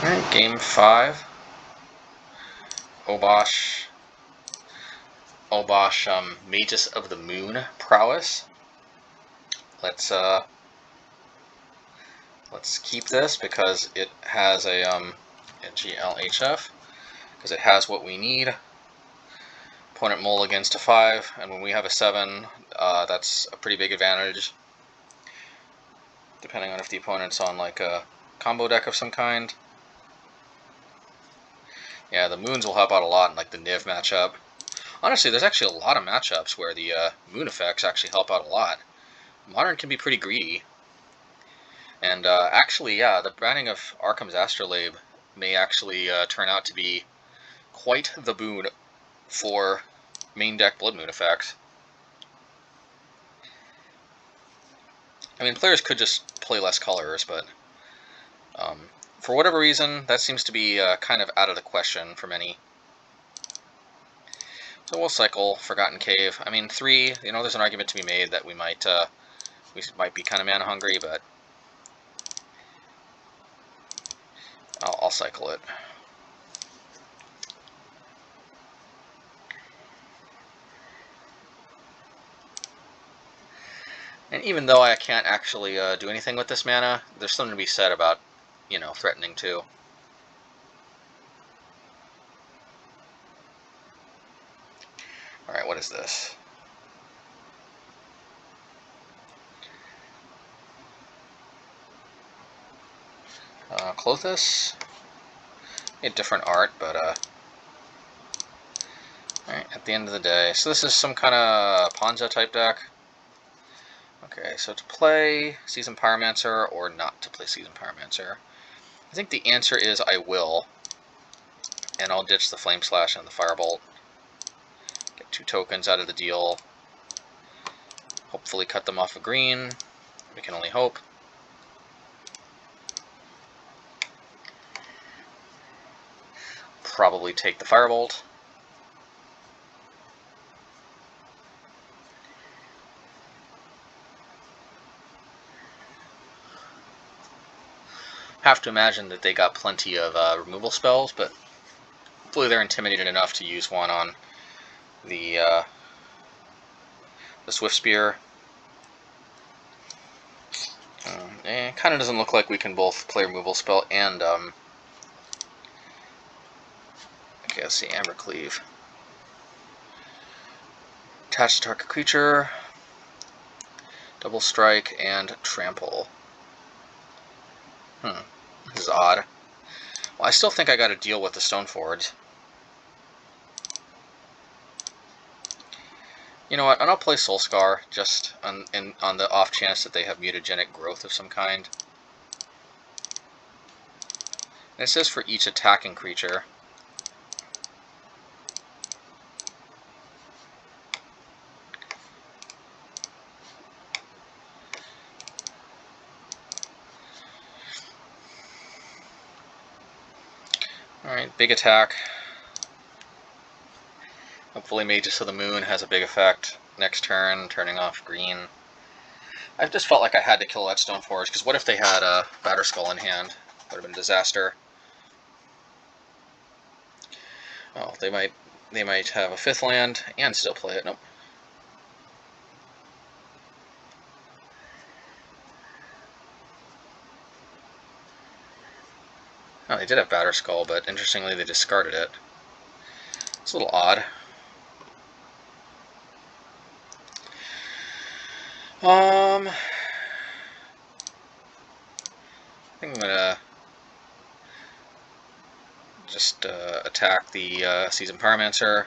Alright, game 5. Obosh, Magus of the Moon Prowess. Let's keep this because it has a GLHF, because it has what we need. Opponent mulligans to 5, and when we have a 7, that's a pretty big advantage. Depending on if the opponent's on like a combo deck of some kind. Yeah, the moons will help out a lot in like the Niv matchup. Honestly, there's actually a lot of matchups where the moon effects actually help out a lot. Modern can be pretty greedy. And actually, yeah, the branding of Arkham's Astrolabe may actually turn out to be quite the boon for main deck Blood Moon effects. I mean, players could just play less colors, but for whatever reason, that seems to be kind of out of the question for many. So we'll cycle Forgotten Cave. I mean, 3, you know, there's an argument to be made that we might be kind of mana hungry, but I'll cycle it. And even though I can't actually do anything with this mana, there's something to be said about, you know, threatening too. Alright, what is this? Clothis? A different art, but alright, at the end of the day. So this is some kind of Ponza type deck. Okay, so to play Seasoned Pyromancer or not to play Seasoned Pyromancer? I think the answer is I will. And I'll ditch the Flame Slash and the Firebolt. Get 2 tokens out of the deal. Hopefully cut them off of green. We can only hope. Probably take the Firebolt. Have to imagine that they got plenty of removal spells, but hopefully they're intimidated enough to use one on the Swiftspear. It kind of doesn't look like we can both play removal spell and okay, let's see, Ambercleave. Attach to target creature, double strike, and trample. This is odd. Well, I still think I got to deal with the Stoneforge. You know what? And I'll play Soulscar just on the off chance that they have mutagenic growth of some kind. And it says for each attacking creature. Alright, big attack. Hopefully Magus of the Moon has a big effect next turn, turning off green. I just felt like I had to kill that Stoneforge, because what if they had a Batterskull in hand? Would have been a disaster. Oh, they might have a 5th land and still play it. Nope. Oh, they did have Batterskull, but interestingly they discarded it. It's a little odd. I think I'm gonna just attack the Seasoned Pyromancer,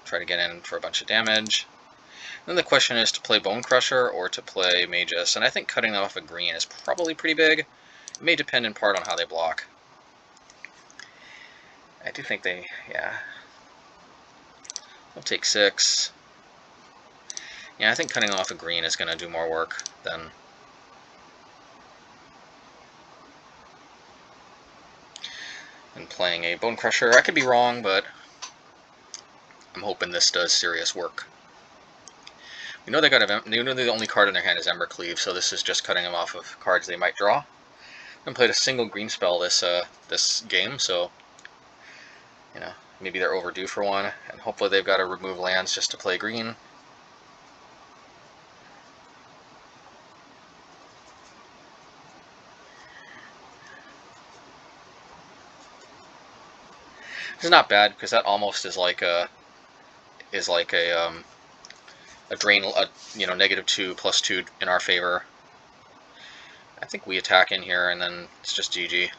try to get in for a bunch of damage. Then the question is to play Bonecrusher or to play Magus, and I think cutting them off a green is probably pretty big. It may depend in part on how they block. I do think they, yeah. I'll take 6. Yeah, I think cutting off a green is going to do more work than playing a Bonecrusher. I could be wrong, but I'm hoping this does serious work. We know they know the only card in their hand is Embercleave, so this is just cutting them off of cards they might draw. haven't played a single green spell this game, so you know, maybe they're overdue for one, and hopefully they've got to remove lands just to play green. It's not bad because that almost is like a drain, you know, -2 +2 in our favor. I think we attack in here and then it's just GG,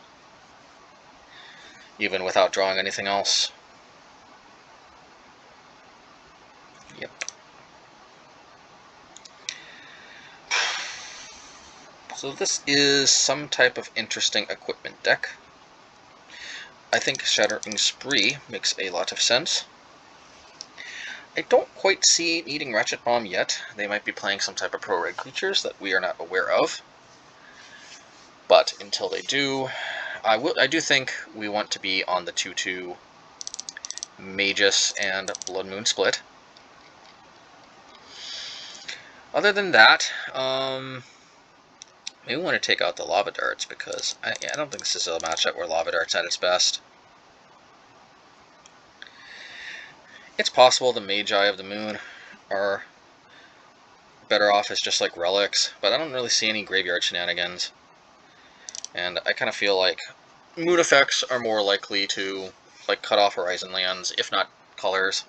even without drawing anything else. Yep. So this is some type of interesting equipment deck. I think Shattering Spree makes a lot of sense. I don't quite see needing Ratchet Bomb yet. They might be playing some type of pro-red creatures that we are not aware of. But until they do, I do think we want to be on the 2/2 Magus and Blood Moon split. Other than that, maybe we want to take out the Lava Darts, because I don't think this is a matchup where Lava Dart's at its best. It's possible the Magi of the Moon are better off as just like relics, but I don't really see any graveyard shenanigans. And I kind of feel like moon effects are more likely to like cut off Horizon lands, if not colors.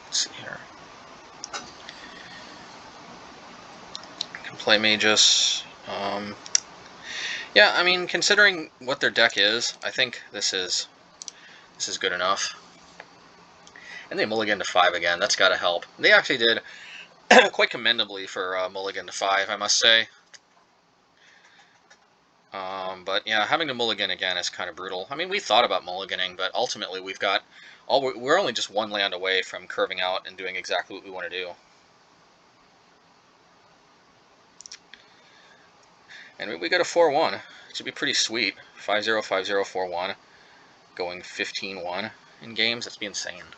Let's see here. I can play Magus. Yeah, I mean, considering what their deck is, I think this is good enough. And they mulligan to 5 again. That's got to help. They actually did quite commendably for mulligan to 5, I must say. But yeah, having to mulligan again is kind of brutal. I mean, we thought about mulliganing, but ultimately we've got we're only just one land away from curving out and doing exactly what we want to do. And we got a 4/1. It should be pretty sweet. 5/0, 5/0, 4/1. Going 15/1 in games. That'd be insane.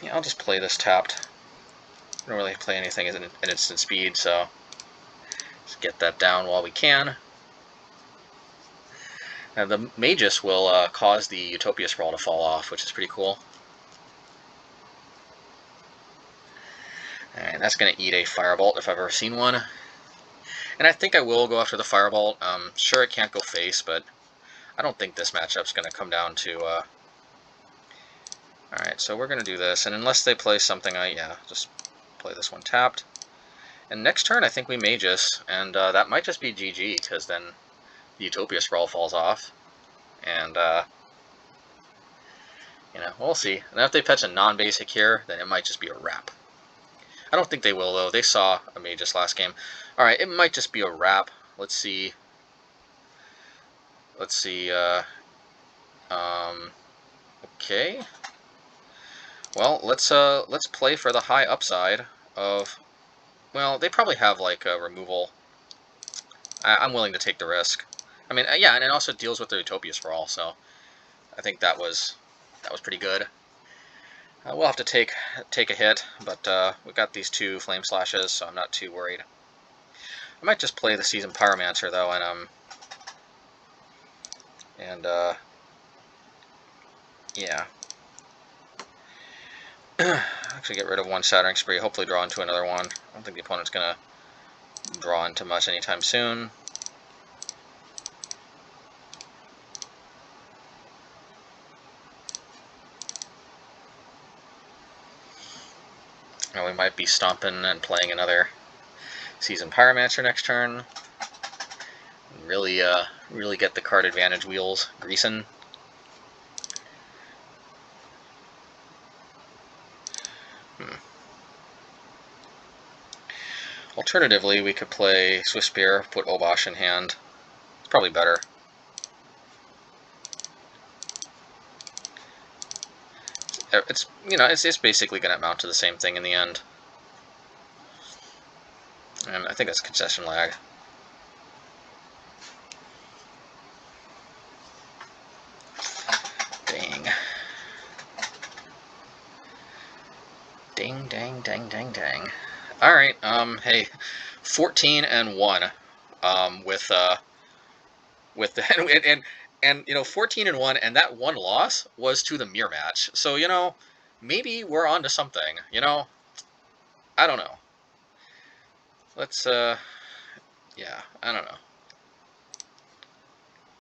Yeah, I'll just play this tapped. I don't really play anything at instant speed, so just get that down while we can. Now the Magus will cause the Utopia Sprawl to fall off, which is pretty cool. And that's going to eat a Firebolt if I've ever seen one. And I think I will go after the Firebolt. Sure, it can't go face, but I don't think this matchup's going to come down to... Alright, so we're going to do this, and unless they play something, yeah, just play this one tapped. And next turn, I think we Magus, and that might just be GG, because then the Utopia Sprawl falls off. And, you know, we'll see. And if they fetch a non-basic here, then it might just be a wrap. I don't think they will, though. They saw a Magus last game. Alright, it might just be a wrap. Let's see. Let's see, okay. Well, let's play for the high upside of... Well, they probably have, like, a removal. I'm willing to take the risk. I mean, yeah, and it also deals with the Utopia Sprawl, so I think that was pretty good. We'll have to take a hit, but we got these 2 Flame Slashes, so I'm not too worried. I might just play the Seasoned Pyromancer, though, and yeah. Actually get rid of 1 Shattering Spree, hopefully draw into another one. I don't think the opponent's going to draw into much anytime soon. And we might be stomping and playing another Seasoned Pyromancer next turn. Really, really get the card advantage wheels greasing. Alternatively, we could play Swiftspear, put Obosh in hand. It's probably better. It's, you know, it's basically going to amount to the same thing in the end. And I think that's concession lag. Dang. Dang, dang, dang, dang, dang. Alright, hey, 14-1, with the, and you know, 14-1, and that one loss was to the mirror match. So, you know, maybe we're on to something, you know? I don't know. Let's, yeah, I don't know.